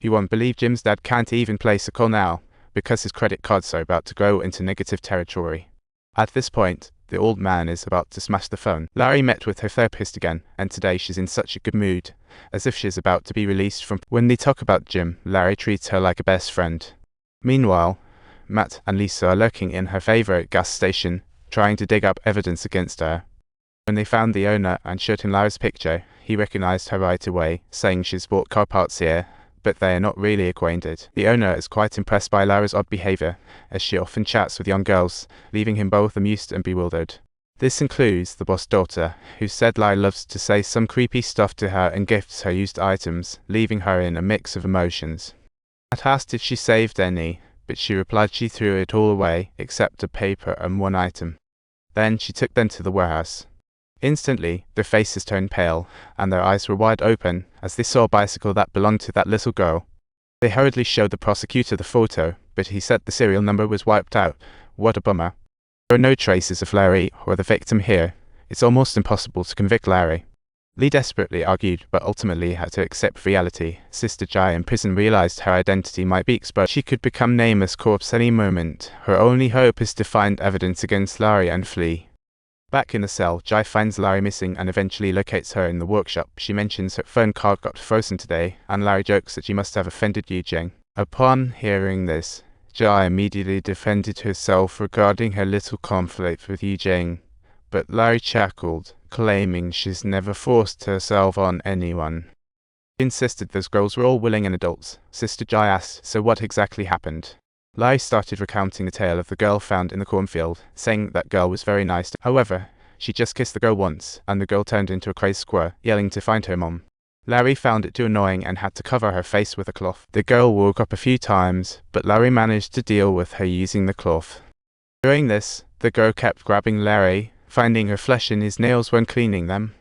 You won't believe Jim's dad can't even place a call now, because his credit cards are about to go into negative territory. At this point, the old man is about to smash the phone. Larry met with her therapist again, and today she's in such a good mood, as if she's about to be released from. When they talk about Jim, Larry treats her like a best friend. Meanwhile, Matt and Lisa are lurking in her favorite gas station, trying to dig up evidence against her. When they found the owner and showed him Larry's picture, he recognized her right away, saying she's bought car parts here, but they are not really acquainted. The owner is quite impressed by Larry's odd behavior, as she often chats with young girls, leaving him both amused and bewildered. This includes the boss daughter, who said Larry loves to say some creepy stuff to her and gifts her used items, leaving her in a mix of emotions. Matt asked if she saved any, but she replied she threw it all away, except a paper and one item. Then she took them to the warehouse. Instantly, their faces turned pale, and their eyes were wide open as they saw a bicycle that belonged to that little girl. They hurriedly showed the prosecutor the photo, but he said the serial number was wiped out. What a bummer. There are no traces of Larry or the victim here. It's almost impossible to convict Larry. Lee desperately argued, but ultimately had to accept reality. Sister Jai in prison realized her identity might be exposed. She could become Nameless Corpse any moment. Her only hope is to find evidence against Larry and flee. Back in the cell, Jai finds Larry missing and eventually locates her in the workshop. She mentions her phone card got frozen today, and Larry jokes that she must have offended Yujing. Upon hearing this, Jai immediately defended herself regarding her little conflict with Yujing, but Larry chuckled, claiming she's never forced herself on anyone. He insisted those girls were all willing and adults. Sister Jai asked, so what exactly happened? Larry started recounting the tale of the girl found in the cornfield, saying that girl was very nice. However, she just kissed the girl once, and the girl turned into a crazed squirrel, yelling to find her mom. Larry found it too annoying and had to cover her face with a cloth. The girl woke up a few times, but Larry managed to deal with her using the cloth. During this, the girl kept grabbing Larry, finding her flesh in his nails when cleaning them.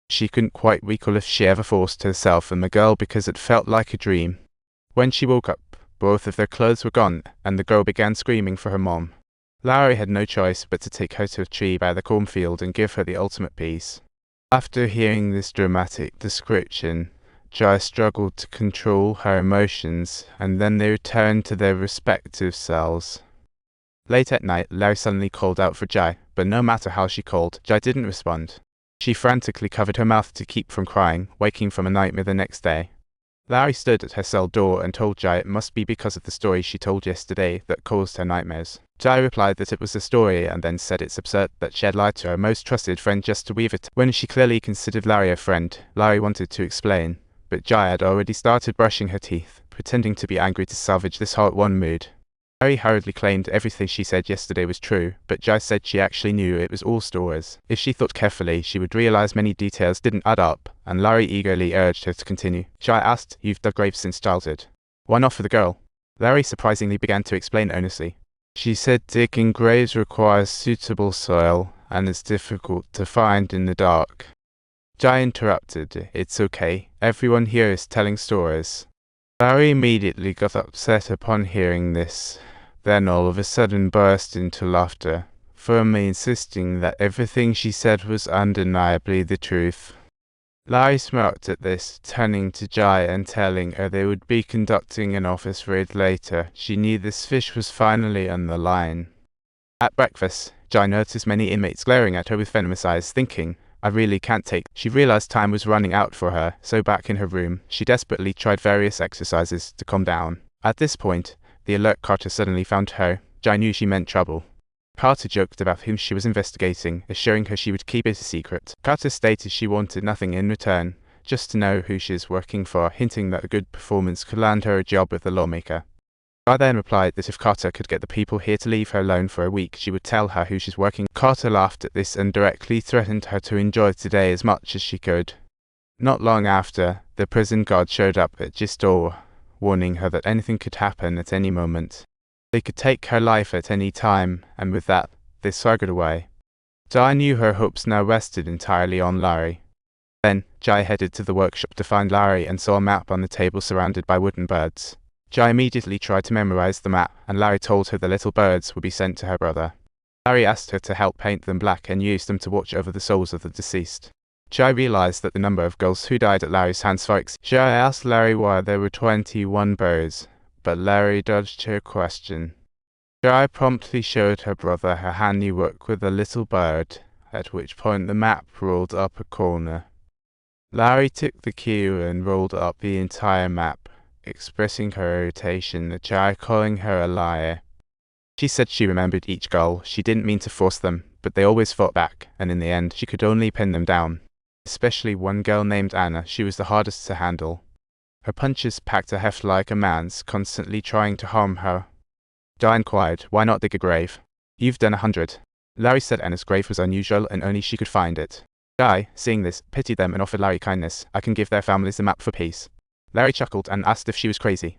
She couldn't quite recall if she ever forced herself on the girl because it felt like a dream. When she woke up, both of their clothes were gone, and the girl began screaming for her mom. Larry had no choice but to take her to a tree by the cornfield and give her the ultimate peace. After hearing this dramatic description, Jai struggled to control her emotions, and then they returned to their respective cells. Late at night, Larry suddenly called out for Jai, but no matter how she called, Jai didn't respond. She frantically covered her mouth to keep from crying, waking from a nightmare the next day. Larry stood at her cell door and told Jai it must be because of the story she told yesterday that caused her nightmares. Jai replied that it was a story and then said it's absurd that she had lied to her most trusted friend just to weave it. When she clearly considered Larry a friend, Larry wanted to explain, but Jai had already started brushing her teeth, pretending to be angry to salvage this heart-won mood. Larry hurriedly claimed everything she said yesterday was true, but Jai said she actually knew it was all stories. If she thought carefully, she would realize many details didn't add up, and Larry eagerly urged her to continue. Jai asked, "You've dug graves since childhood. Why not for the girl?" Larry surprisingly began to explain earnestly. She said digging graves requires suitable soil, and is difficult to find in the dark. Jai interrupted, "It's okay, everyone here is telling stories." Larry immediately got upset upon hearing this. Then all of a sudden burst into laughter, firmly insisting that everything she said was undeniably the truth. Larry smirked at this, turning to Jai and telling her they would be conducting an office raid later. She knew this fish was finally on the line. At breakfast, Jai noticed many inmates glaring at her with venomous eyes, thinking, "I really can't take." She realized time was running out for her, so back in her room, she desperately tried various exercises to calm down. At this point, the alert Carter suddenly found her. Jai knew she meant trouble. Carter joked about whom she was investigating, assuring her she would keep it a secret. Carter stated she wanted nothing in return, just to know who she is working for, hinting that a good performance could land her a job with the lawmaker. Jai then replied that if Carter could get the people here to leave her alone for a week, she would tell her who she's working. Carter laughed at this and directly threatened her to enjoy today as much as she could. Not long after, the prison guard showed up at Jai's door, warning her that anything could happen at any moment. They could take her life at any time, and with that, they swaggered away. Jai knew her hopes now rested entirely on Larry. Then, Jai headed to the workshop to find Larry and saw a map on the table surrounded by wooden birds. Jai immediately tried to memorize the map, and Larry told her the little birds would be sent to her brother. Larry asked her to help paint them black and use them to watch over the souls of the deceased. Jai realized that the number of girls who died at Larry's hands far exceeded. Jai asked Larry why there were 21 bows, but Larry dodged her question. Jai promptly showed her brother her handiwork with a little bird, at which point the map rolled up a corner. Larry took the cue and rolled up the entire map, expressing her irritation at Jai calling her a liar. She said she remembered each goal. She didn't mean to force them, but they always fought back, and in the end she could only pin them down. Especially one girl named Anna, she was the hardest to handle. Her punches packed a heft like a man's, constantly trying to harm her. Jai inquired, why not dig a grave? You've done 100. Larry said Anna's grave was unusual and only she could find it. Jai, seeing this, pitied them and offered Larry kindness. I can give their families the map for peace. Larry chuckled and asked if she was crazy.